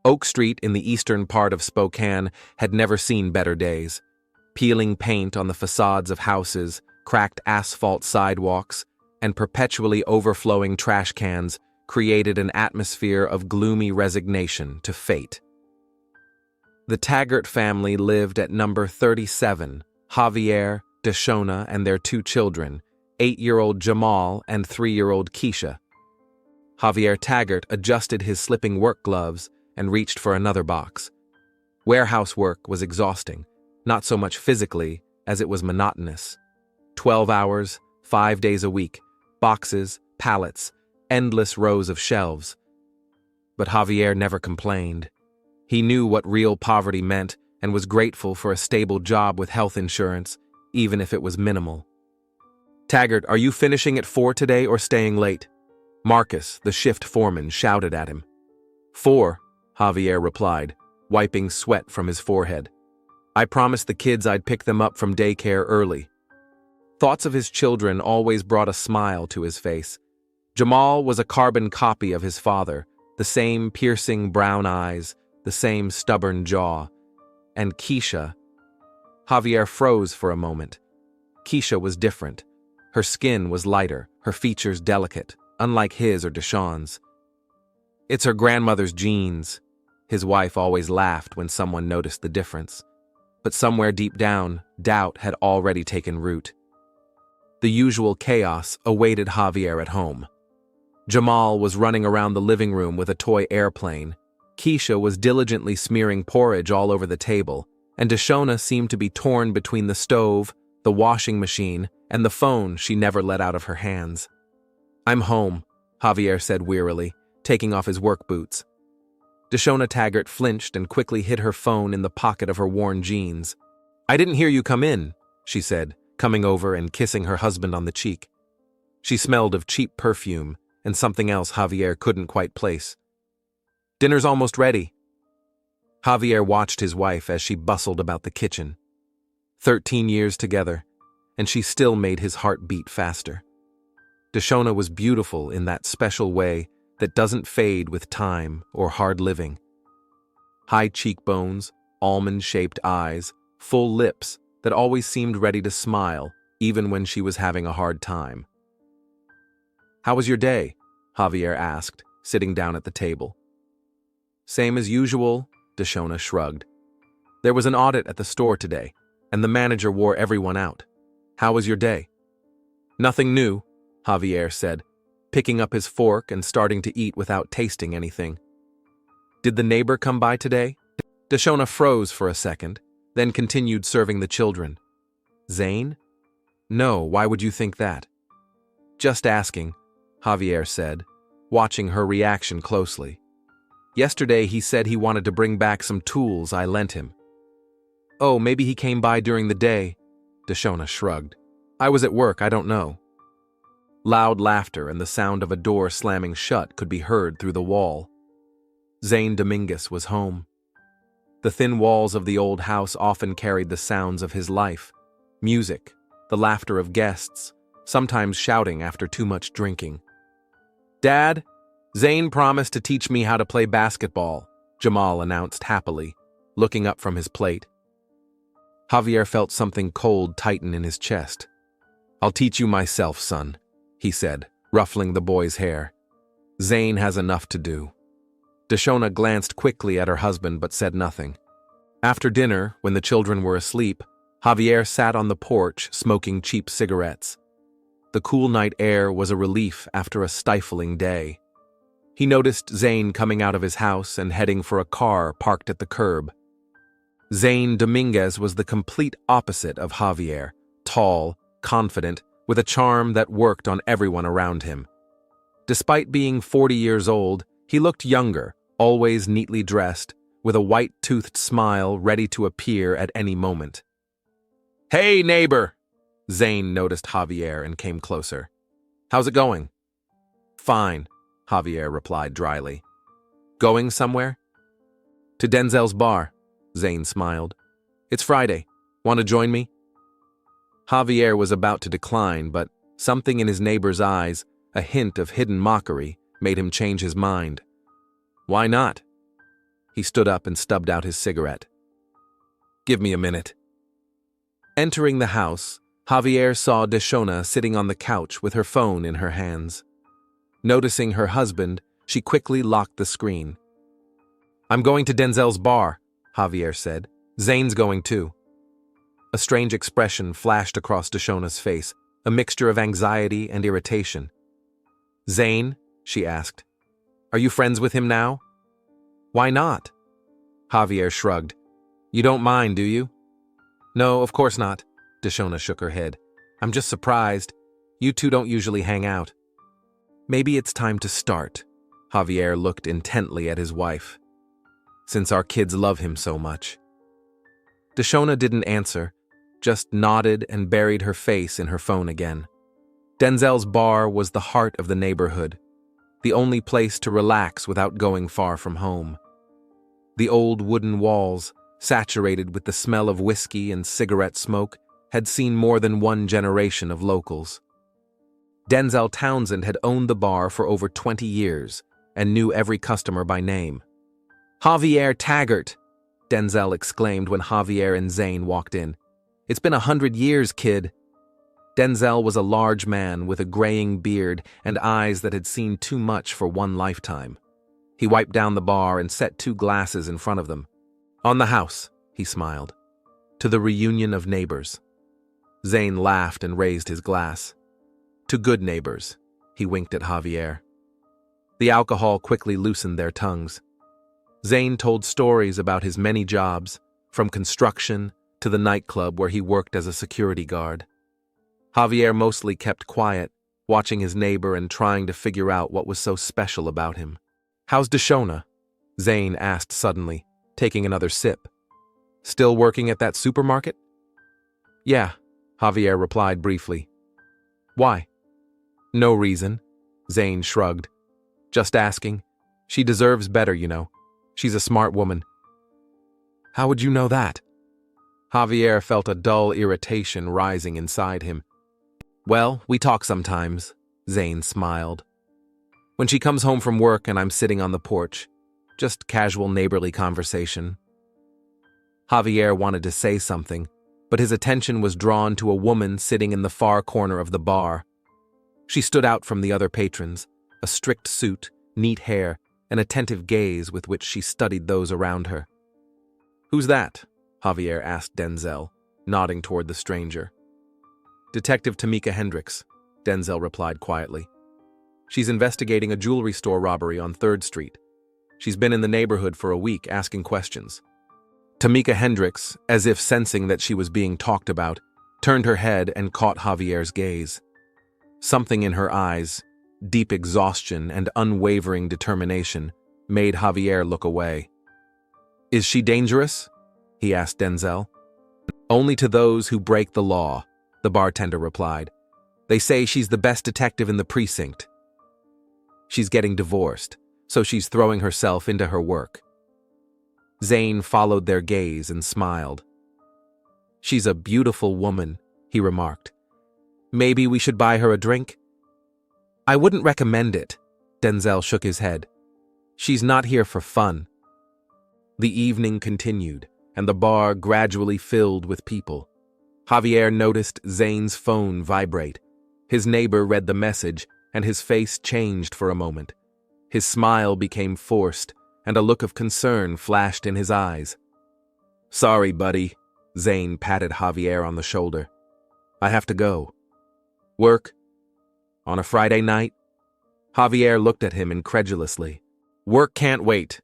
Oak Street in the eastern part of Spokane had never seen better days. Peeling paint on the facades of houses, cracked asphalt sidewalks, and perpetually overflowing trash cans created an atmosphere of gloomy resignation to fate. The Taggart family lived at number 37, Javier, Deshona, and their two children, 8-year-old Jamal and 3-year-old Keisha. Javier Taggart adjusted his slipping work gloves and reached for another box. Warehouse work was exhausting, not so much physically as it was monotonous. 12 hours, 5 days a week, boxes, pallets, endless rows of shelves. But Javier never complained. He knew what real poverty meant and was grateful for a stable job with health insurance, even if it was minimal. "Taggart, are you finishing at 4 today or staying late?" Marcus, the shift foreman, shouted at him. 4, Javier replied, wiping sweat from his forehead. "I promised the kids I'd pick them up from daycare early." Thoughts of his children always brought a smile to his face. Jamal was a carbon copy of his father, the same piercing brown eyes, the same stubborn jaw. And Keisha. Javier froze for a moment. Keisha was different. Her skin was lighter, her features delicate, unlike his or Deshawn's. "It's her grandmother's genes." His wife always laughed when someone noticed the difference. But somewhere deep down, doubt had already taken root. The usual chaos awaited Javier at home. Jamal was running around the living room with a toy airplane. Keisha was diligently smearing porridge all over the table, and Deshona seemed to be torn between the stove, the washing machine, and the phone she never let out of her hands. "I'm home," Javier said wearily, taking off his work boots. Deshona Taggart flinched and quickly hid her phone in the pocket of her worn jeans. "I didn't hear you come in," she said, coming over and kissing her husband on the cheek. She smelled of cheap perfume and something else Javier couldn't quite place. "Dinner's almost ready." Javier watched his wife as she bustled about the kitchen. 13 years together, and she still made his heart beat faster. Deshona was beautiful in that special way that doesn't fade with time or hard living. High cheekbones, almond-shaped eyes, full lips that always seemed ready to smile, even when she was having a hard time. "How was your day?" Javier asked, sitting down at the table. "Same as usual," Deshona shrugged. "There was an audit at the store today, and the manager wore everyone out. How was your day?" "Nothing new," Javier said, picking up his fork and starting to eat without tasting anything. "Did the neighbor come by today?" Deshona froze for a second, then continued serving the children. "Zane? No, why would you think that?" "Just asking," Javier said, watching her reaction closely. "Yesterday he said he wanted to bring back some tools I lent him." "Oh, maybe he came by during the day," Deshona shrugged. "I was at work, I don't know." Loud laughter and the sound of a door slamming shut could be heard through the wall. Zane Dominguez was home. The thin walls of the old house often carried the sounds of his life, music, the laughter of guests, sometimes shouting after too much drinking. "Dad, Zane promised to teach me how to play basketball," Jamal announced happily, looking up from his plate. Javier felt something cold tighten in his chest. "I'll teach you myself, son," he said, ruffling the boy's hair. "Zane has enough to do." Deshona glanced quickly at her husband but said nothing. After dinner, when the children were asleep, Javier sat on the porch smoking cheap cigarettes. The cool night air was a relief after a stifling day. He noticed Zane coming out of his house and heading for a car parked at the curb. Zane Dominguez was the complete opposite of Javier, tall, confident, with a charm that worked on everyone around him. Despite being 40 years old, he looked younger, always neatly dressed, with a white-toothed smile ready to appear at any moment. "Hey, neighbor!" Zane noticed Javier and came closer. "How's it going?" "Fine," Javier replied dryly. "Going somewhere?" "To Denzel's bar," Zane smiled. "It's Friday. Want to join me?" Javier was about to decline, but something in his neighbor's eyes, a hint of hidden mockery, made him change his mind. "Why not?" He stood up and stubbed out his cigarette. "Give me a minute." Entering the house, Javier saw Deshona sitting on the couch with her phone in her hands. Noticing her husband, she quickly locked the screen. "I'm going to Denzel's bar," Javier said. "Zane's going too." A strange expression flashed across Deshona's face, a mixture of anxiety and irritation. "Zane?" she asked. "Are you friends with him now?" "Why not?" Javier shrugged. "You don't mind, do you?" "No, of course not." Deshona shook her head. "I'm just surprised. You two don't usually hang out." "Maybe it's time to start." Javier looked intently at his wife. "Since our kids love him so much." Deshona didn't answer, just nodded and buried her face in her phone again. Denzel's bar was the heart of the neighborhood, the only place to relax without going far from home. The old wooden walls, saturated with the smell of whiskey and cigarette smoke, had seen more than one generation of locals. Denzel Townsend had owned the bar for over 20 years and knew every customer by name. "Javier Taggart!" Denzel exclaimed when Javier and Zane walked in. "It's been 100 years, kid." Denzel was a large man with a graying beard and eyes that had seen too much for one lifetime. He wiped down the bar and set 2 glasses in front of them. "On the house," he smiled. "To the reunion of neighbors." Zane laughed and raised his glass. "To good neighbors," he winked at Javier. The alcohol quickly loosened their tongues. Zane told stories about his many jobs, from construction to the nightclub where he worked as a security guard. Javier mostly kept quiet, watching his neighbor and trying to figure out what was so special about him. "How's Deshona?" Zane asked suddenly, taking another sip. "Still working at that supermarket?" "Yeah," Javier replied briefly. "Why?" "No reason," Zane shrugged. "Just asking. She deserves better, you know. She's a smart woman." "How would you know that?" Javier felt a dull irritation rising inside him. "Well, we talk sometimes," Zane smiled. "When she comes home from work and I'm sitting on the porch, just casual neighborly conversation." Javier wanted to say something, but his attention was drawn to a woman sitting in the far corner of the bar. She stood out from the other patrons, a strict suit, neat hair, an attentive gaze with which she studied those around her. "Who's that?" Javier asked Denzel, nodding toward the stranger. "Detective Tamika Hendricks," Denzel replied quietly. "She's investigating a jewelry store robbery on 3rd Street. She's been in the neighborhood for a week asking questions." Tamika Hendricks, as if sensing that she was being talked about, turned her head and caught Javier's gaze. Something in her eyes, deep exhaustion and unwavering determination, made Javier look away. "Is she dangerous?" he asked Denzel. "Only to those who break the law," the bartender replied. "They say she's the best detective in the precinct. She's getting divorced, so she's throwing herself into her work." Zane followed their gaze and smiled. "She's a beautiful woman," he remarked. "Maybe we should buy her a drink?" "I wouldn't recommend it," Denzel shook his head. "She's not here for fun." The evening continued, and the bar gradually filled with people. Javier noticed Zane's phone vibrate. His neighbor read the message, and his face changed for a moment. His smile became forced, and a look of concern flashed in his eyes. "Sorry, buddy," Zane patted Javier on the shoulder. "I have to go." "Work? On a Friday night?" Javier looked at him incredulously. "Work can't wait."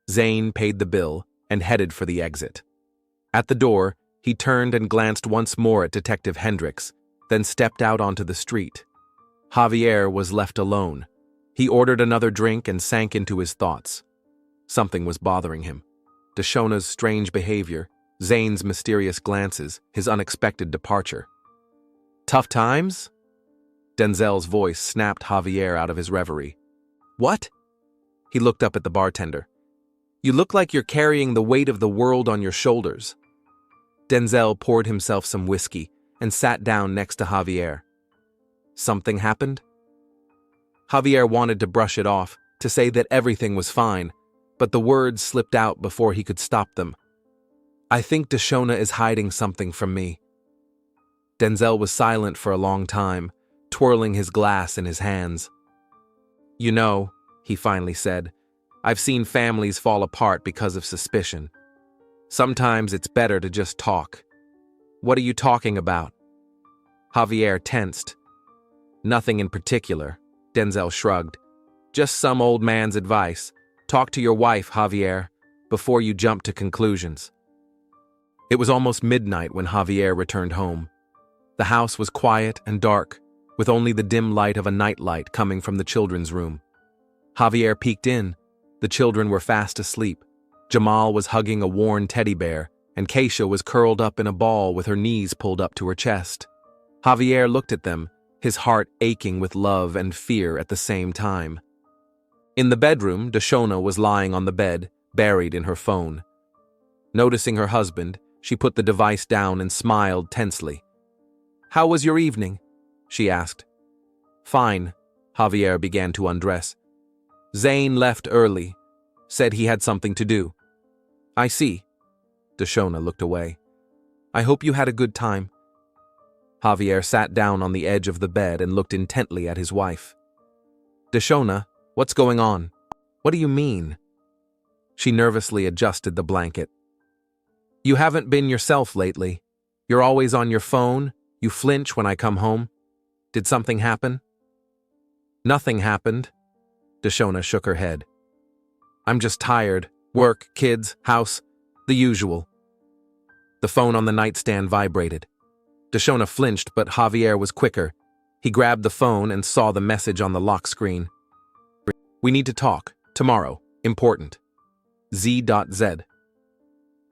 Zane paid the bill and headed for the exit. At the door, he turned and glanced once more at Detective Hendricks, then stepped out onto the street. Javier was left alone. He ordered another drink and sank into his thoughts. Something was bothering him. Deshona's strange behavior, Zane's mysterious glances, his unexpected departure. "Tough times?" Denzel's voice snapped Javier out of his reverie. "What?" He looked up at the bartender. "You look like you're carrying the weight of the world on your shoulders." Denzel poured himself some whiskey and sat down next to Javier. "Something happened?" Javier wanted to brush it off, to say that everything was fine, but the words slipped out before he could stop them. I think Deshona is hiding something from me. Denzel was silent for a long time, twirling his glass in his hands. You know, he finally said, I've seen families fall apart because of suspicion. Sometimes it's better to just talk. What are you talking about? Javier tensed. Nothing in particular, Denzel shrugged. Just some old man's advice. Talk to your wife, Javier, before you jump to conclusions. It was almost midnight when Javier returned home. The house was quiet and dark, with only the dim light of a nightlight coming from the children's room. Javier peeked in. The children were fast asleep. Jamal was hugging a worn teddy bear, and Keisha was curled up in a ball with her knees pulled up to her chest. Javier looked at them, his heart aching with love and fear at the same time. In the bedroom, Deshona was lying on the bed, buried in her phone. Noticing her husband, she put the device down and smiled tensely. How was your evening? She asked. Fine, Javier began to undress. Zane left early, said he had something to do. I see. Deshona looked away. I hope you had a good time. Javier sat down on the edge of the bed and looked intently at his wife. Deshona, what's going on? What do you mean? She nervously adjusted the blanket. You haven't been yourself lately. You're always on your phone. You flinch when I come home. Did something happen? Nothing happened. Deshona shook her head. I'm just tired. Work, kids, house, the usual. The phone on the nightstand vibrated. Deshona flinched, but Javier was quicker. He grabbed the phone and saw the message on the lock screen. We need to talk. Tomorrow. Important. Z.Z.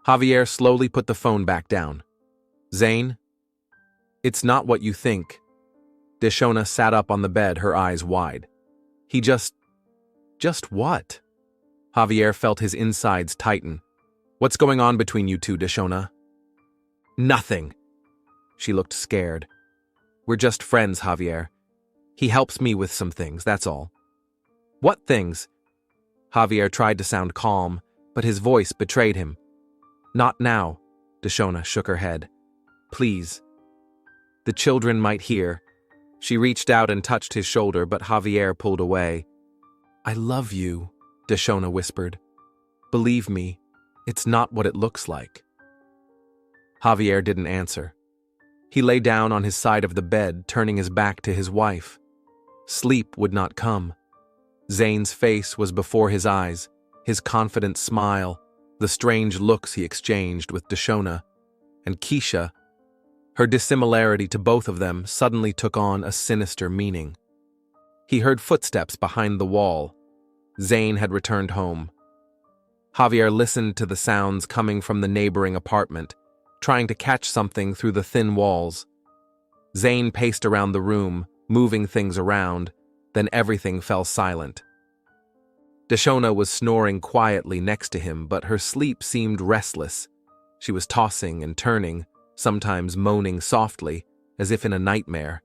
Javier slowly put the phone back down. Zane? It's not what you think. Deshona sat up on the bed, her eyes wide. He just what? Javier felt his insides tighten. What's going on between you two, Deshona? Nothing. She looked scared. We're just friends, Javier. He helps me with some things, that's all. What things? Javier tried to sound calm, but his voice betrayed him. Not now, Deshona shook her head. Please. The children might hear. She reached out and touched his shoulder, but Javier pulled away. I love you, Deshona whispered. Believe me, it's not what it looks like. Javier didn't answer. He lay down on his side of the bed, turning his back to his wife. Sleep would not come. Zane's face was before his eyes, his confident smile, the strange looks he exchanged with Deshona, and Keisha. Her dissimilarity to both of them suddenly took on a sinister meaning. He heard footsteps behind the wall. Zane had returned home. Javier listened to the sounds coming from the neighboring apartment, trying to catch something through the thin walls. Zane paced around the room, moving things around, then everything fell silent. Deshona was snoring quietly next to him, but her sleep seemed restless. She was tossing and turning, sometimes moaning softly, as if in a nightmare.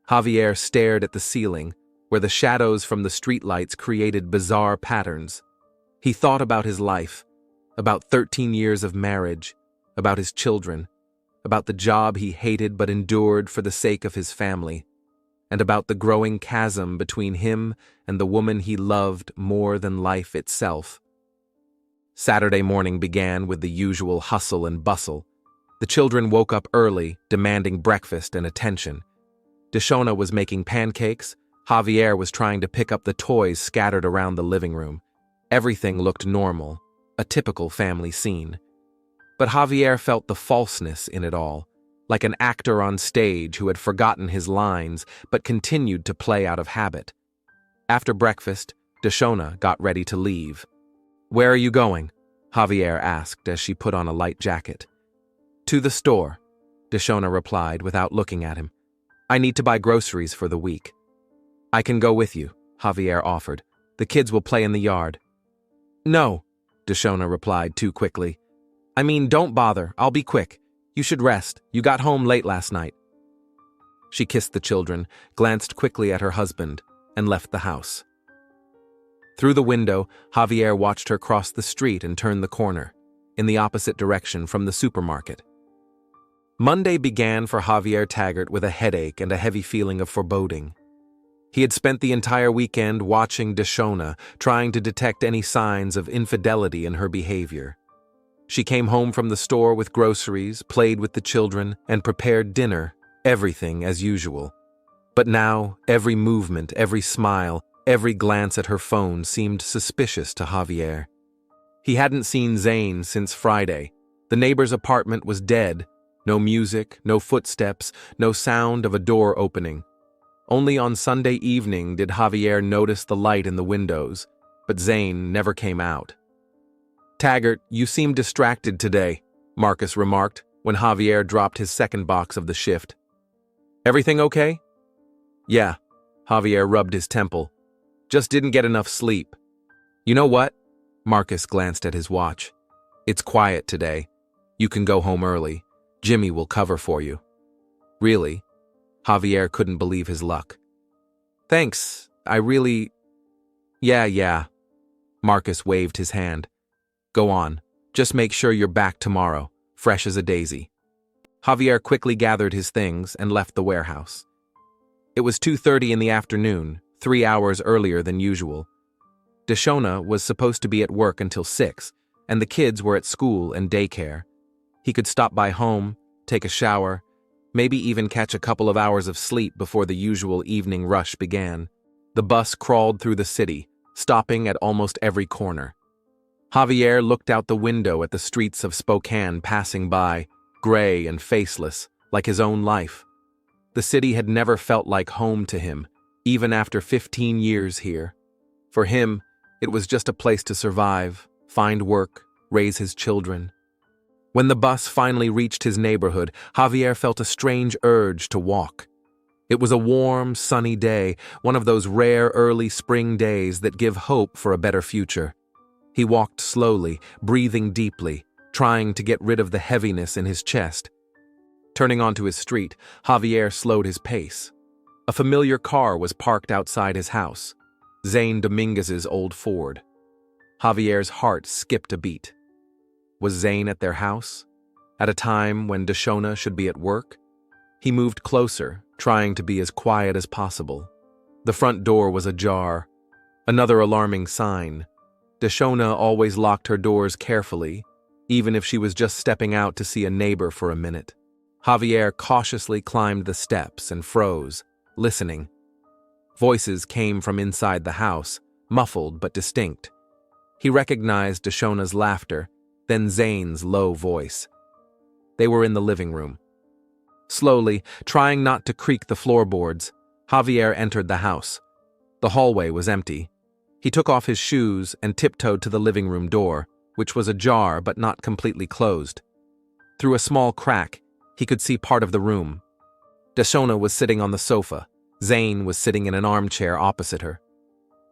Javier stared at the ceiling, where the shadows from the streetlights created bizarre patterns. He thought about his life, about 13 years of marriage, about his children, about the job he hated but endured for the sake of his family, and about the growing chasm between him and the woman he loved more than life itself. Saturday morning began with the usual hustle and bustle. The children woke up early, demanding breakfast and attention. Deshona was making pancakes. Javier was trying to pick up the toys scattered around the living room. Everything looked normal, a typical family scene. But Javier felt the falseness in it all, like an actor on stage who had forgotten his lines but continued to play out of habit. After breakfast, Deshona got ready to leave. Where are you going? Javier asked as she put on a light jacket. To the store, Deshona replied without looking at him. I need to buy groceries for the week. I can go with you, Javier offered. The kids will play in the yard. No, Deshona replied too quickly. I mean, don't bother. I'll be quick. You should rest. You got home late last night. She kissed the children, glanced quickly at her husband, and left the house. Through the window, Javier watched her cross the street and turn the corner, in the opposite direction from the supermarket. Monday began for Javier Taggart with a headache and a heavy feeling of foreboding. He had spent the entire weekend watching Deshona, trying to detect any signs of infidelity in her behavior. She came home from the store with groceries, played with the children, and prepared dinner, everything as usual. But now, every movement, every smile, every glance at her phone seemed suspicious to Javier. He hadn't seen Zane since Friday. The neighbor's apartment was dead. No music, no footsteps, no sound of a door opening. Only on Sunday evening did Javier notice the light in the windows, but Zane never came out. "Taggart, you seem distracted today," Marcus remarked when Javier dropped his second box of the shift. "Everything okay?" "Yeah," Javier rubbed his temple. "Just didn't get enough sleep." "You know what?" Marcus glanced at his watch. "It's quiet today. You can go home early. Jimmy will cover for you." "Really?" Javier couldn't believe his luck. "Thanks, I really—" Yeah. Marcus waved his hand. "Go on. Just make sure you're back tomorrow, fresh as a daisy." Javier quickly gathered his things and left the warehouse. It was 2:30 in the afternoon, 3 hours earlier than usual. Deshona was supposed to be at work until 6, and the kids were at school and daycare. He could stop by home, take a shower, maybe even catch a couple of hours of sleep before the usual evening rush began. The bus crawled through the city, stopping at almost every corner. Javier looked out the window at the streets of Spokane passing by, gray and faceless, like his own life. The city had never felt like home to him, even after 15 years here. For him, it was just a place to survive, find work, raise his children. When the bus finally reached his neighborhood, Javier felt a strange urge to walk. It was a warm, sunny day, one of those rare early spring days that give hope for a better future. He walked slowly, breathing deeply, trying to get rid of the heaviness in his chest. Turning onto his street, Javier slowed his pace. A familiar car was parked outside his house, Zane Dominguez's old Ford. Javier's heart skipped a beat. Was Zane at their house? At a time when Deshona should be at work? He moved closer, trying to be as quiet as possible. The front door was ajar. Another alarming sign. Deshona always locked her doors carefully, even if she was just stepping out to see a neighbor for a minute. Javier cautiously climbed the steps and froze, listening. Voices came from inside the house, muffled but distinct. He recognized Deshona's laughter, then Zane's low voice. They were in the living room. Slowly, trying not to creak the floorboards, Javier entered the house. The hallway was empty. He took off his shoes and tiptoed to the living room door, which was ajar but not completely closed. Through a small crack, he could see part of the room. Deshona was sitting on the sofa. Zane was sitting in an armchair opposite her.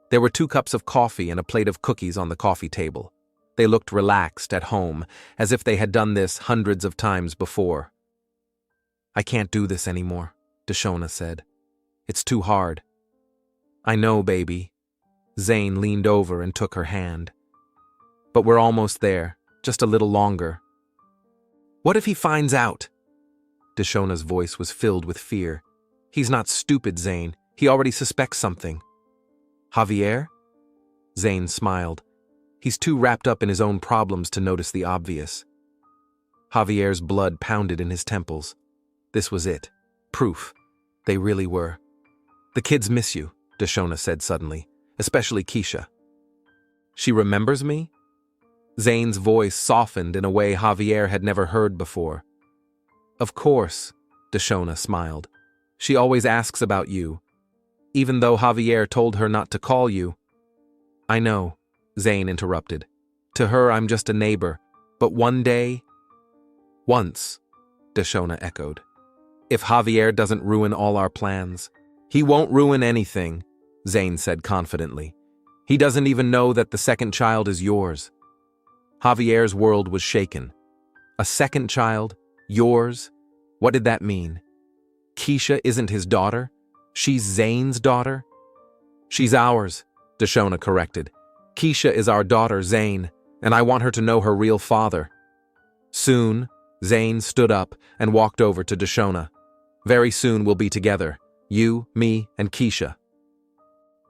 There were 2 cups of coffee and a plate of cookies on the coffee table. They looked relaxed at home, as if they had done this hundreds of times before. "I can't do this anymore," Deshona said. "It's too hard." "I know, baby." Zane leaned over and took her hand. "But we're almost there, just a little longer." "What if he finds out?" Deshona's voice was filled with fear. "He's not stupid, Zane. He already suspects something." "Javier?" Zane smiled. "He's too wrapped up in his own problems to notice the obvious." Javier's blood pounded in his temples. This was it. Proof. They really were. "The kids miss you," Deshona said suddenly, "especially Keisha." "She remembers me?" Zane's voice softened in a way Javier had never heard before. "Of course," Deshona smiled. "She always asks about you, even though Javier told her not to call you." "I know," Zane interrupted. "To her, I'm just a neighbor, but one day—" "Once," Deshona echoed. "If Javier doesn't ruin all our plans." "He won't ruin anything," Zane said confidently. "He doesn't even know that the second child is yours." Javier's world was shaken. A second child? Yours? What did that mean? Keisha isn't his daughter? She's Zane's daughter? "She's ours," Deshona corrected. Keisha is our daughter, Zane, and I want her to know her real father. Soon, Zane stood up and walked over to Deshona. Very soon we'll be together. You, me, and Keisha.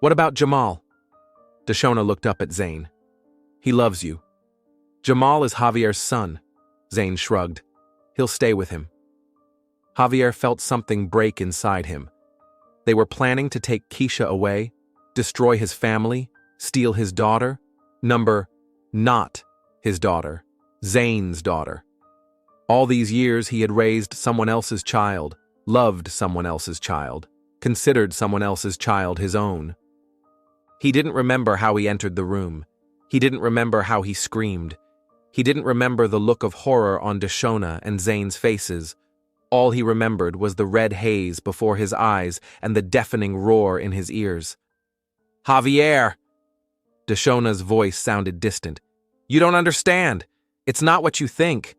What about Jamal? Deshona looked up at Zane. He loves you. Jamal is Javier's son. Zane shrugged. He'll stay with him. Javier felt something break inside him. They were planning to take Keisha away, destroy his family, steal his daughter. Not his daughter, Zane's daughter. All these years he had raised someone else's child, loved someone else's child, considered someone else's child his own. He didn't remember how he entered the room. He didn't remember how he screamed. He didn't remember the look of horror on Deshona and Zane's faces. All he remembered was the red haze before his eyes and the deafening roar in his ears. Javier! Deshona's voice sounded distant. You don't understand. It's not what you think.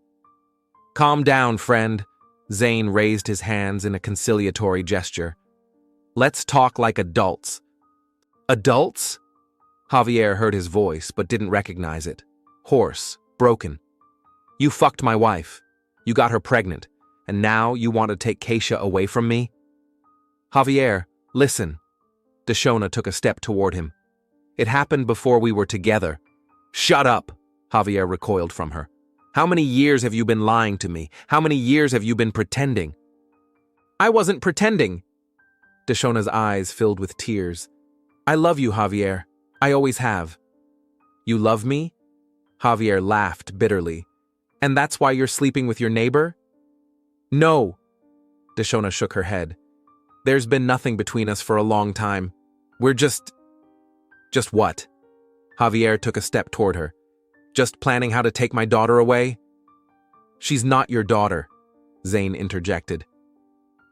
Calm down, friend. Zane raised his hands in a conciliatory gesture. Let's talk like adults. Adults? Javier heard his voice but didn't recognize it. Hoarse, broken. You fucked my wife. You got her pregnant. And now you want to take Keisha away from me? Javier, listen. Deshona took a step toward him. It happened before we were together. Shut up, Javier recoiled from her. How many years have you been lying to me? How many years have you been pretending? I wasn't pretending. Deshona's eyes filled with tears. I love you, Javier. I always have. You love me? Javier laughed bitterly. And that's why you're sleeping with your neighbor? No. Deshona shook her head. There's been nothing between us for a long time. We're just what? Javier took a step toward her. Just planning how to take my daughter away? She's not your daughter, Zane interjected.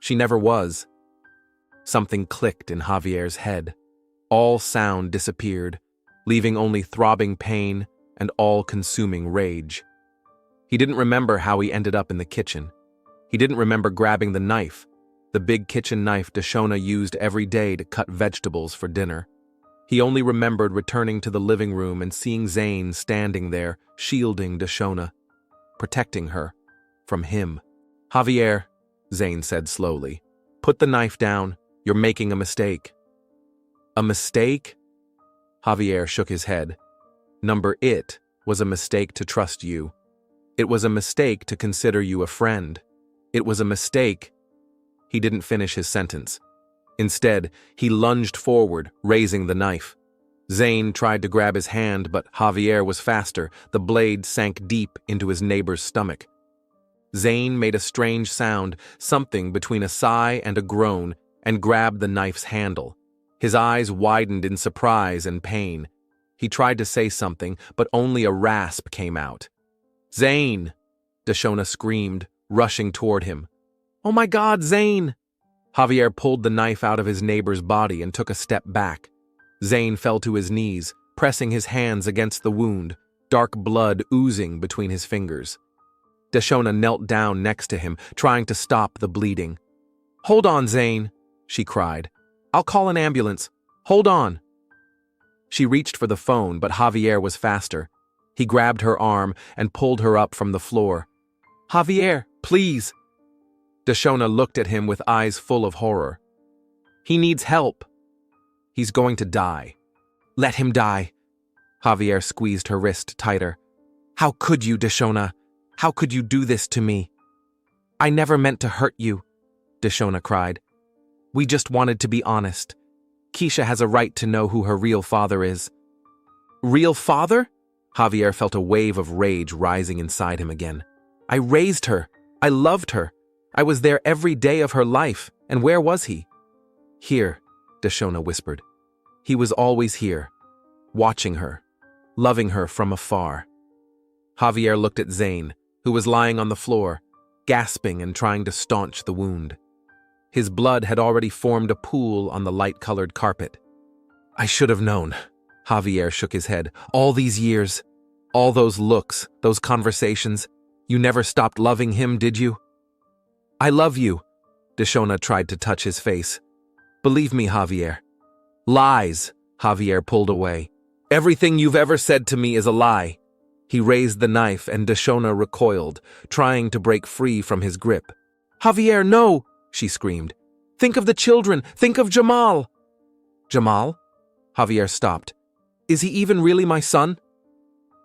She never was. Something clicked in Javier's head. All sound disappeared, leaving only throbbing pain and all-consuming rage. He didn't remember how he ended up in the kitchen. He didn't remember grabbing the knife, the big kitchen knife Deshona used every day to cut vegetables for dinner. He only remembered returning to the living room and seeing Zane standing there, shielding Deshona, protecting her from him. Javier, Zane said slowly, put the knife down. You're making a mistake. A mistake? Javier shook his head. It was a mistake to trust you. It was a mistake to consider you a friend. It was a mistake. He didn't finish his sentence. Instead, he lunged forward, raising the knife. Zane tried to grab his hand, but Javier was faster. The blade sank deep into his neighbor's stomach. Zane made a strange sound, something between a sigh and a groan, and grabbed the knife's handle. His eyes widened in surprise and pain. He tried to say something, but only a rasp came out. Zane! Deshona screamed, rushing toward him. Oh my God, Zane! Javier pulled the knife out of his neighbor's body and took a step back. Zane fell to his knees, pressing his hands against the wound, dark blood oozing between his fingers. Deshona knelt down next to him, trying to stop the bleeding. Hold on, Zane, she cried. I'll call an ambulance. Hold on. She reached for the phone, but Javier was faster. He grabbed her arm and pulled her up from the floor. Javier, please. Deshona looked at him with eyes full of horror. He needs help. He's going to die. Let him die. Javier squeezed her wrist tighter. How could you, Deshona? How could you do this to me? I never meant to hurt you, Deshona cried. We just wanted to be honest. Keisha has a right to know who her real father is. Real father? Javier felt a wave of rage rising inside him again. I raised her. I loved her. I was there every day of her life. And where was he? Here, Deshona whispered. He was always here, watching her, loving her from afar. Javier looked at Zane, who was lying on the floor, gasping and trying to staunch the wound. His blood had already formed a pool on the light-colored carpet. I should have known. Javier shook his head. All these years, all those looks, those conversations, you never stopped loving him, did you? I love you. Deshona tried to touch his face. Believe me, Javier. Lies, Javier pulled away. Everything you've ever said to me is a lie. He raised the knife and Deshona recoiled, trying to break free from his grip. Javier, no, she screamed. Think of the children. Think of Jamal. Jamal? Javier stopped. Is he even really my son?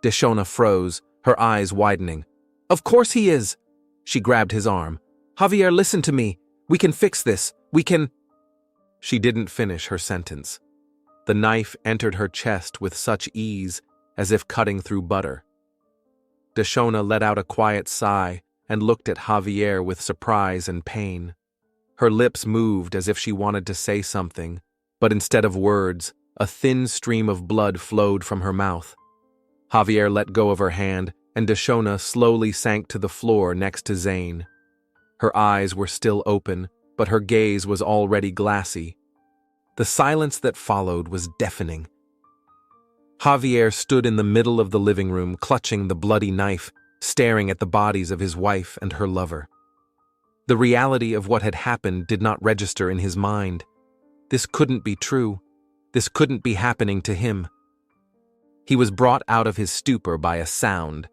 Deshona froze, her eyes widening. Of course he is. She grabbed his arm. Javier, listen to me. We can fix this. We can… She didn't finish her sentence. The knife entered her chest with such ease, as if cutting through butter. Deshona let out a quiet sigh and looked at Javier with surprise and pain. Her lips moved as if she wanted to say something, but instead of words, a thin stream of blood flowed from her mouth. Javier let go of her hand, and Deshona slowly sank to the floor next to Zane. Her eyes were still open, but her gaze was already glassy. The silence that followed was deafening. Javier stood in the middle of the living room, clutching the bloody knife, staring at the bodies of his wife and her lover. The reality of what had happened did not register in his mind. This couldn't be true. This couldn't be happening to him. He was brought out of his stupor by a sound.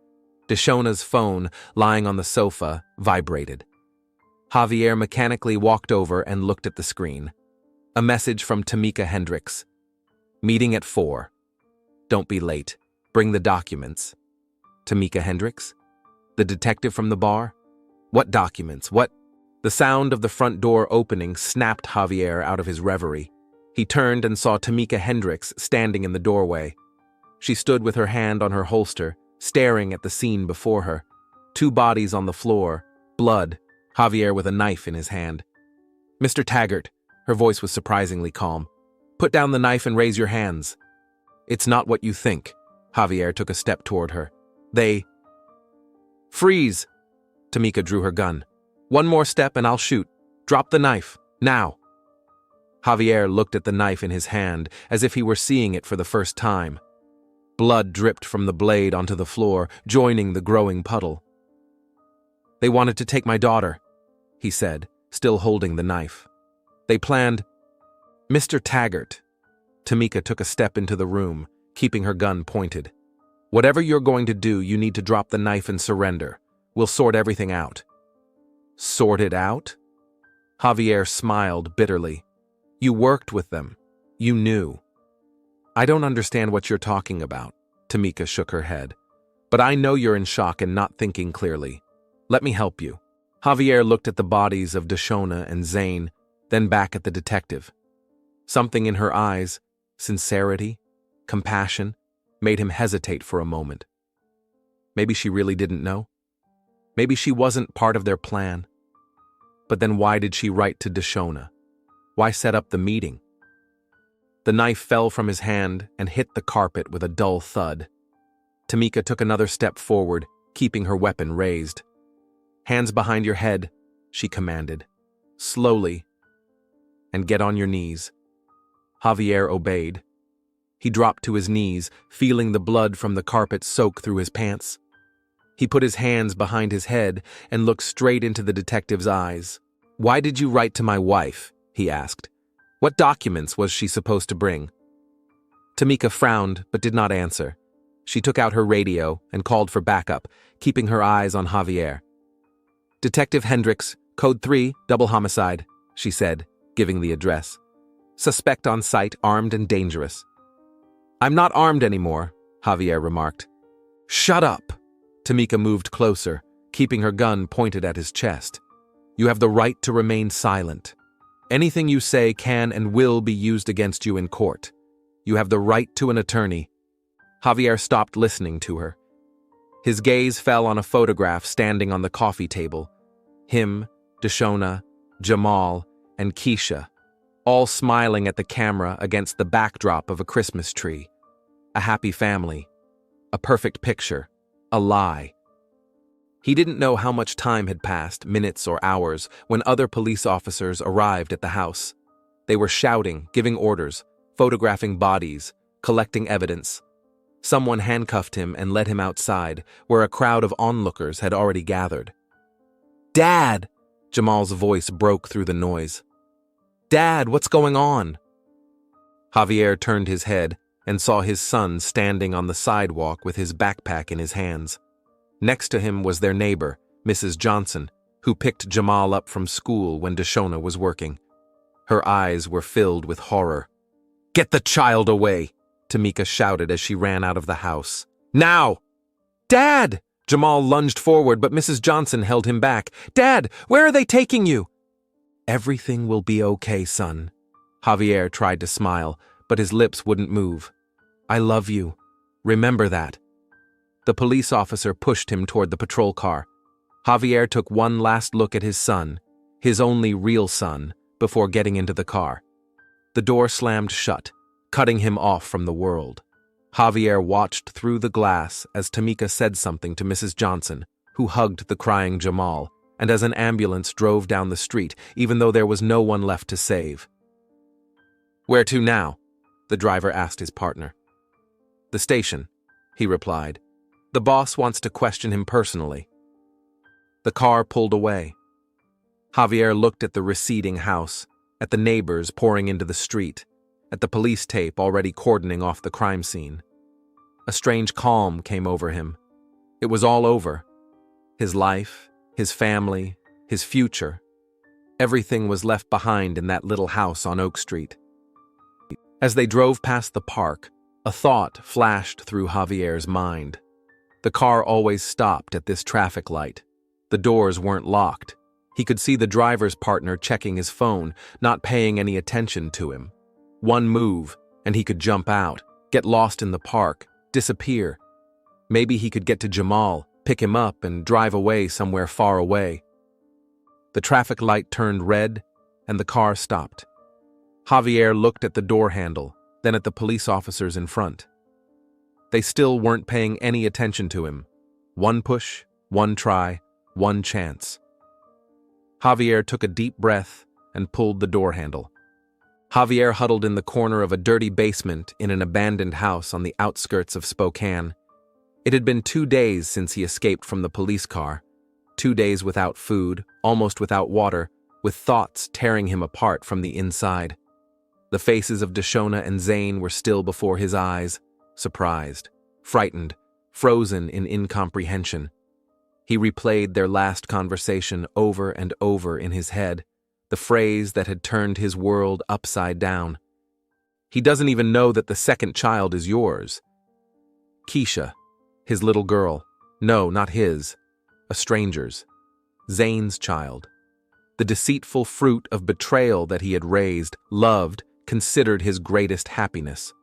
Deshona's phone, lying on the sofa, vibrated. Javier mechanically walked over and looked at the screen. A message from Tamika Hendricks. Meeting at 4. Don't be late. Bring the documents. Tamika Hendricks? The detective from the bar? What documents? What? The sound of the front door opening snapped Javier out of his reverie. He turned and saw Tamika Hendricks standing in the doorway. She stood with her hand on her holster, staring at the scene before her. 2 bodies on the floor, blood, Javier with a knife in his hand. Mr. Taggart, her voice was surprisingly calm. Put down the knife and raise your hands. It's not what you think. Javier took a step toward her. They… Freeze! Tamika drew her gun. 1 more step and I'll shoot. Drop the knife, now. Javier looked at the knife in his hand as if he were seeing it for the first time. Blood dripped from the blade onto the floor, joining the growing puddle. They wanted to take my daughter, he said, still holding the knife. They planned… Mr. Taggart. Tamika took a step into the room, keeping her gun pointed. Whatever you're going to do, you need to drop the knife and surrender. We'll sort everything out. Sort it out? Javier smiled bitterly. You worked with them. You knew. I don't understand what you're talking about. Tamika shook her head. But I know you're in shock and not thinking clearly. Let me help you. Javier looked at the bodies of Deshona and Zane, then back at the detective. Something in her eyes, sincerity, compassion, made him hesitate for a moment. Maybe she really didn't know. Maybe she wasn't part of their plan. But then why did she write to Deshona? Why set up the meeting? The knife fell from his hand and hit the carpet with a dull thud. Tamika took another step forward, keeping her weapon raised. Hands behind your head, she commanded. Slowly. And get on your knees. Javier obeyed. He dropped to his knees, feeling the blood from the carpet soak through his pants. He put his hands behind his head and looked straight into the detective's eyes. Why did you write to my wife? He asked. What documents was she supposed to bring? Tamika frowned but did not answer. She took out her radio and called for backup, keeping her eyes on Javier. Detective Hendricks, Code 3, double homicide, she said, giving the address. Suspect on site, armed and dangerous. I'm not armed anymore, Javier remarked. Shut up! Tamika moved closer, keeping her gun pointed at his chest. You have the right to remain silent. Anything you say can and will be used against you in court. You have the right to an attorney. Javier stopped listening to her. His gaze fell on a photograph standing on the coffee table. Him, Deshona, Jamal, and Keisha, all smiling at the camera against the backdrop of a Christmas tree. A happy family. A perfect picture. A lie. He didn't know how much time had passed, minutes or hours, when other police officers arrived at the house. They were shouting, giving orders, photographing bodies, collecting evidence. Someone handcuffed him and led him outside, where a crowd of onlookers had already gathered. Dad! Jamal's voice broke through the noise. Dad, what's going on? Javier turned his head and saw his son standing on the sidewalk with his backpack in his hands. Next to him was their neighbor, Mrs. Johnson, who picked Jamal up from school when Deshona was working. Her eyes were filled with horror. "Get the child away!" Tamika shouted as she ran out of the house. "Now!" "Dad!" Jamal lunged forward, but Mrs. Johnson held him back. "Dad, where are they taking you?" "Everything will be okay, son." Javier tried to smile, but his lips wouldn't move. "I love you. Remember that." The police officer pushed him toward the patrol car. Javier took one last look at his son, his only real son, before getting into the car. The door slammed shut, cutting him off from the world. Javier watched through the glass as Tamika said something to Mrs. Johnson, who hugged the crying Jamal, and as an ambulance drove down the street, even though there was no one left to save. "Where to now?" the driver asked his partner. "The station," he replied. "The boss wants to question him personally." The car pulled away. Javier looked at the receding house, at the neighbors pouring into the street, at the police tape already cordoning off the crime scene. A strange calm came over him. It was all over. His life, his family, his future. Everything was left behind in that little house on Oak Street. As they drove past the park, a thought flashed through Javier's mind. The car always stopped at this traffic light. The doors weren't locked. He could see the driver's partner checking his phone, not paying any attention to him. One move, and he could jump out, get lost in the park, disappear. Maybe he could get to Jamal, pick him up, and drive away somewhere far away. The traffic light turned red, and the car stopped. Javier looked at the door handle, then at the police officers in front. They still weren't paying any attention to him. One push, one try, one chance. Javier took a deep breath and pulled the door handle. Javier huddled in the corner of a dirty basement in an abandoned house on the outskirts of Spokane. It had been 2 days since he escaped from the police car. 2 days without food, almost without water, with thoughts tearing him apart from the inside. The faces of Deshona and Zane were still before his eyes, surprised, frightened, frozen in incomprehension. He replayed their last conversation over and over in his head, the phrase that had turned his world upside down. "He doesn't even know that the second child is yours." Keisha, his little girl. No, not his. A stranger's. Zane's child. The deceitful fruit of betrayal that he had raised, loved, considered his greatest happiness.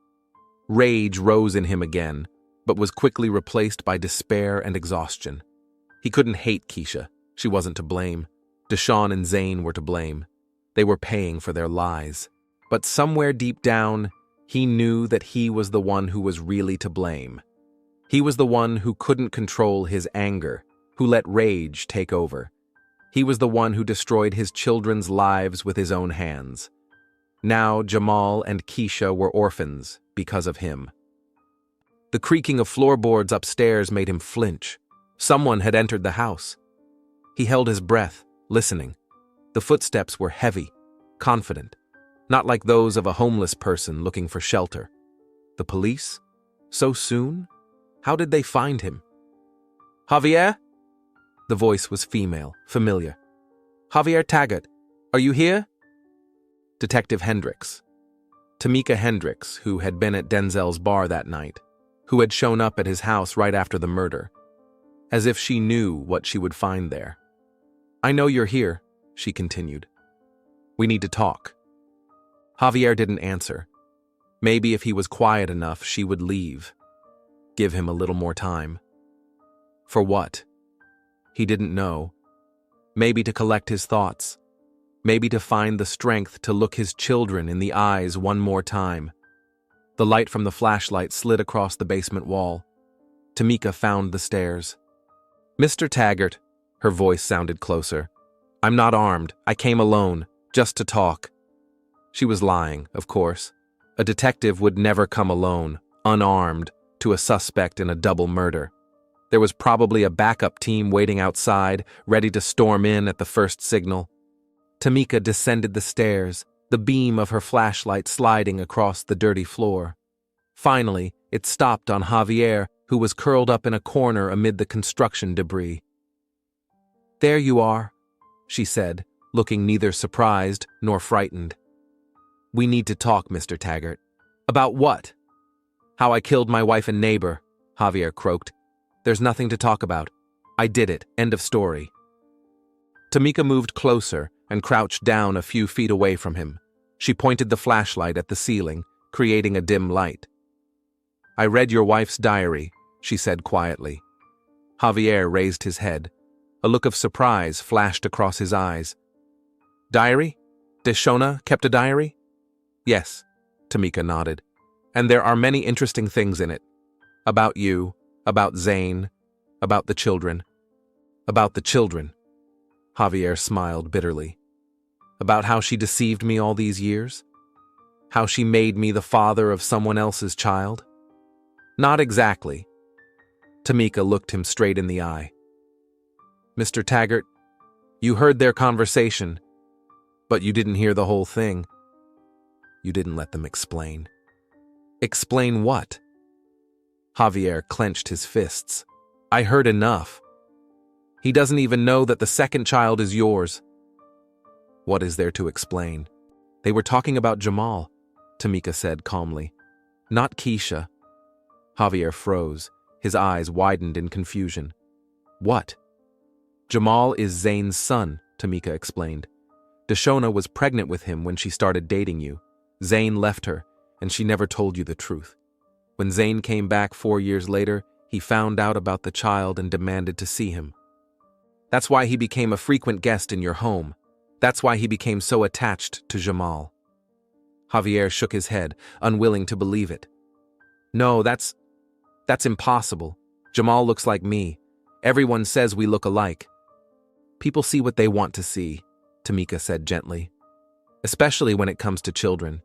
Rage rose in him again, but was quickly replaced by despair and exhaustion. He couldn't hate Keisha. She wasn't to blame. Deshaun and Zane were to blame. They were paying for their lies. But somewhere deep down, he knew that he was the one who was really to blame. He was the one who couldn't control his anger, who let rage take over. He was the one who destroyed his children's lives with his own hands. Now Jamal and Keisha were orphans because of him. The creaking of floorboards upstairs made him flinch. Someone had entered the house. He held his breath, listening. The footsteps were heavy, confident, not like those of a homeless person looking for shelter. The police? So soon? How did they find him? "Javier?" The voice was female, familiar. "Javier Taggart, are you here?" Detective Hendricks. Tamika Hendricks, who had been at Denzel's bar that night, who had shown up at his house right after the murder, as if she knew what she would find there. "I know you're here," she continued. "We need to talk." Javier didn't answer. Maybe if he was quiet enough, she would leave. Give him a little more time. For what? He didn't know. Maybe to collect his thoughts. Maybe to find the strength to look his children in the eyes one more time. The light from the flashlight slid across the basement wall. Tamika found the stairs. "Mr. Taggart," her voice sounded closer. "I'm not armed. I came alone, just to talk." She was lying, of course. A detective would never come alone, unarmed, to a suspect in a double murder. There was probably a backup team waiting outside, ready to storm in at the first signal. Tamika descended the stairs, the beam of her flashlight sliding across the dirty floor. Finally, it stopped on Javier, who was curled up in a corner amid the construction debris. "There you are," she said, looking neither surprised nor frightened. "We need to talk, Mr. Taggart." "About what?" "How I killed my wife and neighbor," Javier croaked. "There's nothing to talk about. I did it. End of story." Tamika moved closer and crouched down a few feet away from him. She pointed the flashlight at the ceiling, creating a dim light. "I read your wife's diary," she said quietly. Javier raised his head. A look of surprise flashed across his eyes. "Diary? Deshona kept a diary?" "Yes," Tamika nodded. "And there are many interesting things in it. About you, about Zane, about the children." "About the children," Javier smiled bitterly. "About how she deceived me all these years? How she made me the father of someone else's child?" "Not exactly." Tamika looked him straight in the eye. "Mr. Taggart, you heard their conversation, but you didn't hear the whole thing. You didn't let them explain." "Explain what?" Javier clenched his fists. "I heard enough. He doesn't even know that the second child is yours." "What is there to explain?" "They were talking about Jamal," Tamika said calmly. "Not Keisha." Javier froze. His eyes widened in confusion. "What?" "Jamal is Zane's son," Tamika explained. "Deshona was pregnant with him when she started dating you. Zane left her, and she never told you the truth. When Zane came back 4 years later, he found out about the child and demanded to see him. That's why he became a frequent guest in your home. That's why he became so attached to Jamal." Javier shook his head, unwilling to believe it. "No, that's impossible. Jamal looks like me. Everyone says we look alike." "People see what they want to see," Tamika said gently. "Especially when it comes to children.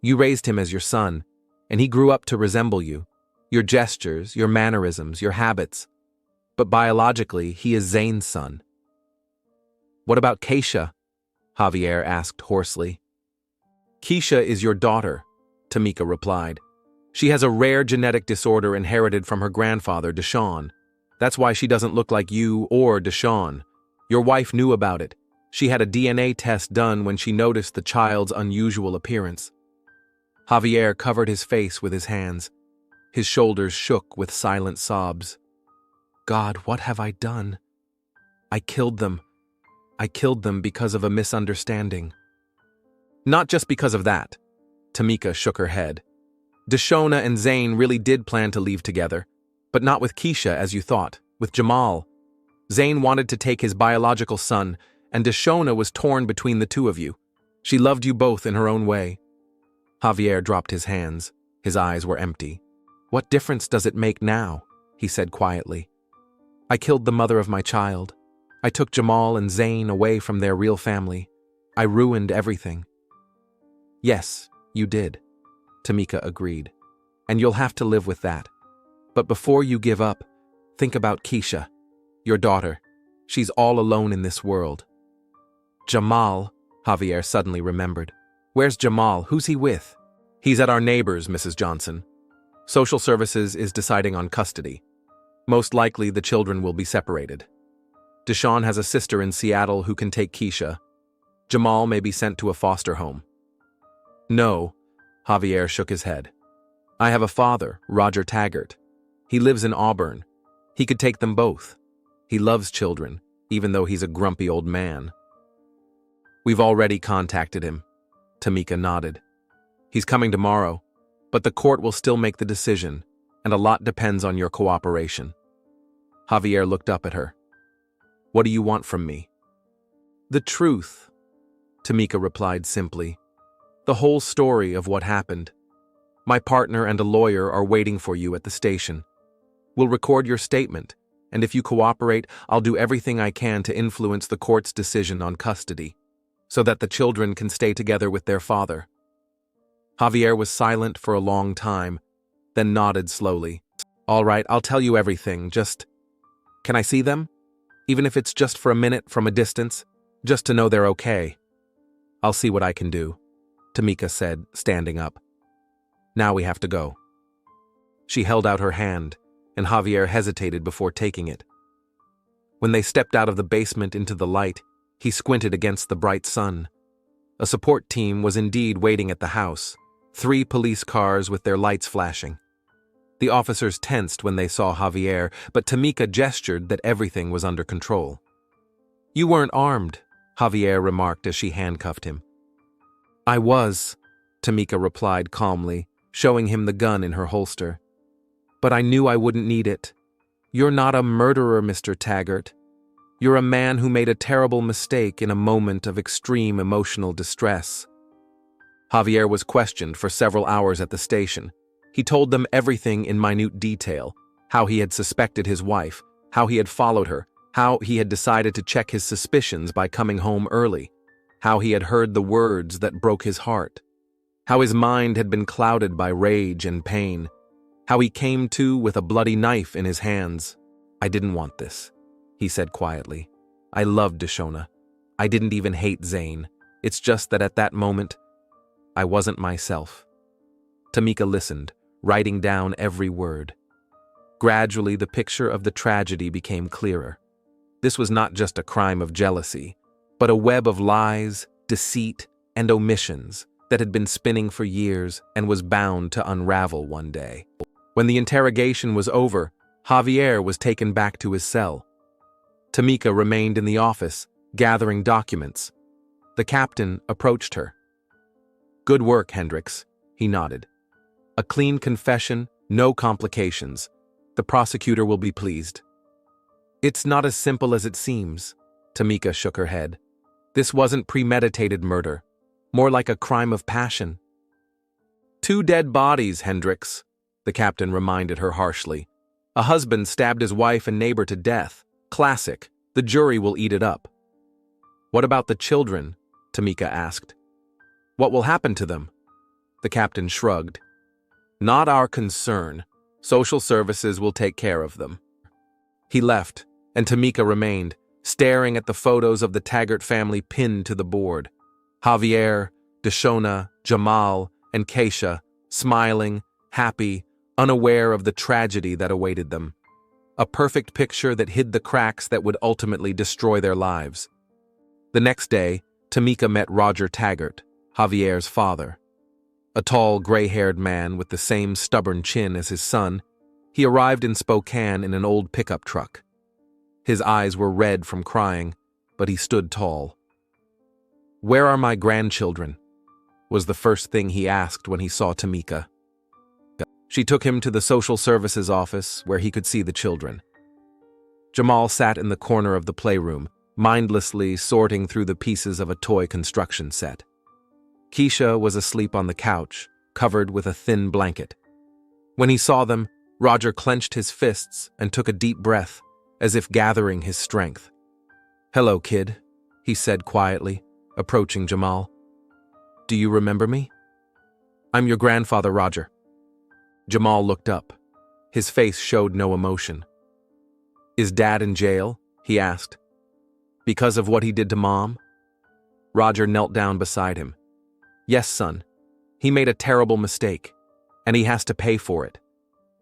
You raised him as your son, and he grew up to resemble you. Your gestures, your mannerisms, your habits. But biologically, he is Zane's son." "What about Keisha?" Javier asked hoarsely. "Keisha is your daughter," Tamika replied. "She has a rare genetic disorder inherited from her grandfather, Deshaun. That's why she doesn't look like you or Deshaun. Your wife knew about it. She had a DNA test done when she noticed the child's unusual appearance." Javier covered his face with his hands. His shoulders shook with silent sobs. "God, what have I done? I killed them. I killed them because of a misunderstanding." "Not just because of that." Tamika shook her head. "Deshona and Zane really did plan to leave together, but not with Keisha as you thought, with Jamal. Zane wanted to take his biological son, and Deshona was torn between the two of you. She loved you both in her own way." Javier dropped his hands. His eyes were empty. "What difference does it make now?" he said quietly. "I killed the mother of my child. I took Jamal and Zane away from their real family. I ruined everything." "Yes, you did," Tamika agreed. "And you'll have to live with that. But before you give up, think about Keisha, your daughter. She's all alone in this world." "Jamal," Javier suddenly remembered. "Where's Jamal? Who's he with?" "He's at our neighbor's, Mrs. Johnson. Social Services is deciding on custody. Most likely the children will be separated. Deshaun has a sister in Seattle who can take Keisha. Jamal may be sent to a foster home." "No," Javier shook his head. "I have a father, Roger Taggart. He lives in Auburn. He could take them both. He loves children, even though he's a grumpy old man." "We've already contacted him," Tamika nodded. "He's coming tomorrow, but the court will still make the decision, and a lot depends on your cooperation." Javier looked up at her. "What do you want from me?" "The truth," Tamika replied simply. "The whole story of what happened. My partner and a lawyer are waiting for you at the station. We'll record your statement, and if you cooperate, I'll do everything I can to influence the court's decision on custody, so that the children can stay together with their father." Javier was silent for a long time, then nodded slowly. "All right, I'll tell you everything, just... Can I see them? Even if it's just for a minute from a distance, just to know they're okay." "I'll see what I can do." Tamika said, standing up. Now we have to go. She held out her hand, and Javier hesitated before taking it. When they stepped out of the basement into the light, he squinted against the bright sun. A support team was indeed waiting at the house, 3 police cars with their lights flashing. The officers tensed when they saw Javier, but Tamika gestured that everything was under control. "You weren't armed," Javier remarked as she handcuffed him. "I was," Tamika replied calmly, showing him the gun in her holster. "But I knew I wouldn't need it. You're not a murderer, Mr. Taggart. You're a man who made a terrible mistake in a moment of extreme emotional distress." Javier was questioned for several hours at the station. He told them everything in minute detail: how he had suspected his wife, how he had followed her, how he had decided to check his suspicions by coming home early, how he had heard the words that broke his heart, how his mind had been clouded by rage and pain, how he came to with a bloody knife in his hands. "I didn't want this," he said quietly. "I loved Deshona. I didn't even hate Zane. It's just that at that moment, I wasn't myself." Tamika listened, writing down every word. Gradually, the picture of the tragedy became clearer. This was not just a crime of jealousy, but a web of lies, deceit, and omissions that had been spinning for years and was bound to unravel one day. When the interrogation was over, Javier was taken back to his cell. Tamika remained in the office, gathering documents. The captain approached her. "Good work, Hendricks," he nodded. "A clean confession, no complications. The prosecutor will be pleased." "It's not as simple as it seems," Tamika shook her head. "This wasn't premeditated murder, more like a crime of passion." "2 dead bodies, Hendricks," the captain reminded her harshly. "A husband stabbed his wife and neighbor to death. Classic. The jury will eat it up." "What about the children?" Tamika asked. "What will happen to them?" The captain shrugged. "Not our concern. Social services will take care of them." He left, and Tamika remained, staring at the photos of the Taggart family pinned to the board. Javier, Deshona, Jamal, and Keisha, smiling, happy, unaware of the tragedy that awaited them. A perfect picture that hid the cracks that would ultimately destroy their lives. The next day, Tamika met Roger Taggart, Javier's father. A tall, gray-haired man with the same stubborn chin as his son, he arrived in Spokane in an old pickup truck. His eyes were red from crying, but he stood tall. "Where are my grandchildren?" was the first thing he asked when he saw Tamika. She took him to the social services office where he could see the children. Jamal sat in the corner of the playroom, mindlessly sorting through the pieces of a toy construction set. Keisha was asleep on the couch, covered with a thin blanket. When he saw them, Roger clenched his fists and took a deep breath, as if gathering his strength. "Hello, kid," he said quietly, approaching Jamal. "Do you remember me?" "I'm your grandfather, Roger." Jamal looked up. His face showed no emotion. "Is Dad in jail?" he asked. "Because of what he did to Mom?" Roger knelt down beside him. "Yes, son. He made a terrible mistake, and he has to pay for it.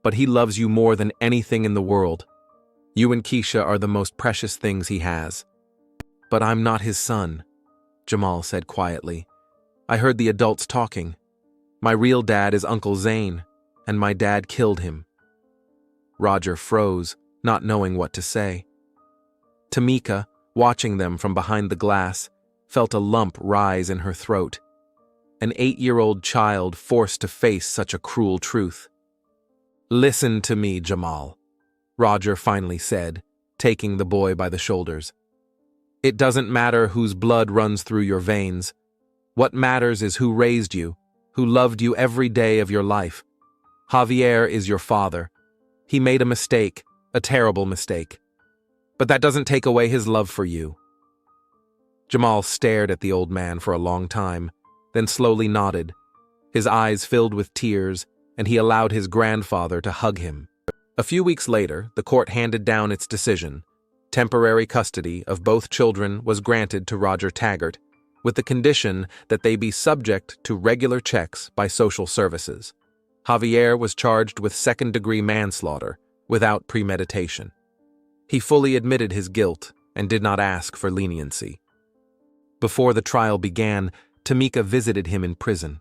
But he loves you more than anything in the world. You and Keisha are the most precious things he has." "But I'm not his son," Jamal said quietly. "I heard the adults talking. My real dad is Uncle Zane, and my dad killed him." Roger froze, not knowing what to say. Tamika, watching them from behind the glass, felt a lump rise in her throat. An 8-year-old child forced to face such a cruel truth. "Listen to me, Jamal," Roger finally said, taking the boy by the shoulders. "It doesn't matter whose blood runs through your veins. What matters is who raised you, who loved you every day of your life. Javier is your father. He made a mistake, a terrible mistake. But that doesn't take away his love for you." Jamal stared at the old man for a long time, then slowly nodded. His eyes filled with tears, and he allowed his grandfather to hug him. A few weeks later, the court handed down its decision. Temporary custody of both children was granted to Roger Taggart, with the condition that they be subject to regular checks by social services. Javier was charged with second-degree manslaughter without premeditation. He fully admitted his guilt and did not ask for leniency. Before the trial began, Tamika visited him in prison.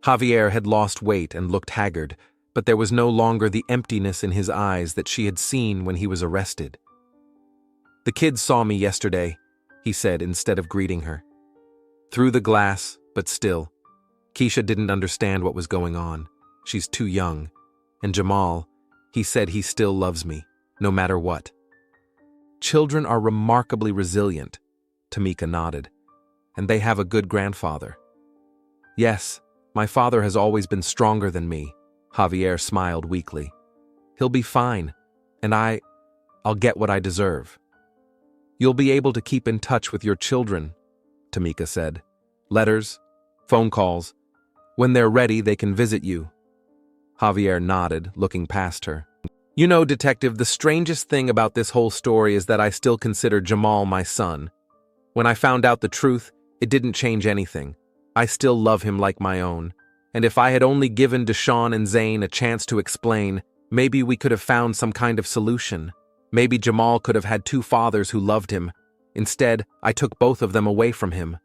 Javier had lost weight and looked haggard, but there was no longer the emptiness in his eyes that she had seen when he was arrested. "The kids saw me yesterday," he said instead of greeting her. Through the glass, but still. Keisha didn't understand what was going on. She's too young. And Jamal, he said he still loves me, no matter what. "Children are remarkably resilient," Tamika nodded. "And they have a good grandfather." "Yes, my father has always been stronger than me," Javier smiled weakly. "He'll be fine, and I'll get what I deserve." "You'll be able to keep in touch with your children," Tamika said. "Letters, phone calls. When they're ready, they can visit you." Javier nodded, looking past her. "You know, Detective, the strangest thing about this whole story is that I still consider Jamal my son. When I found out the truth, it didn't change anything. I still love him like my own. And if I had only given Deshaun and Zane a chance to explain, maybe we could have found some kind of solution. Maybe Jamal could have had two fathers who loved him. Instead, I took both of them away from him."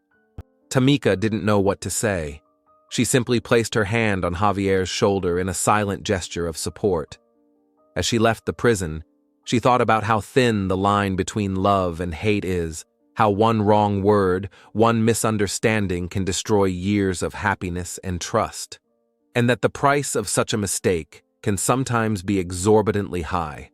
Tamika didn't know what to say. She simply placed her hand on Javier's shoulder in a silent gesture of support. As she left the prison, she thought about how thin the line between love and hate is, how one wrong word, one misunderstanding can destroy years of happiness and trust, and that the price of such a mistake can sometimes be exorbitantly high.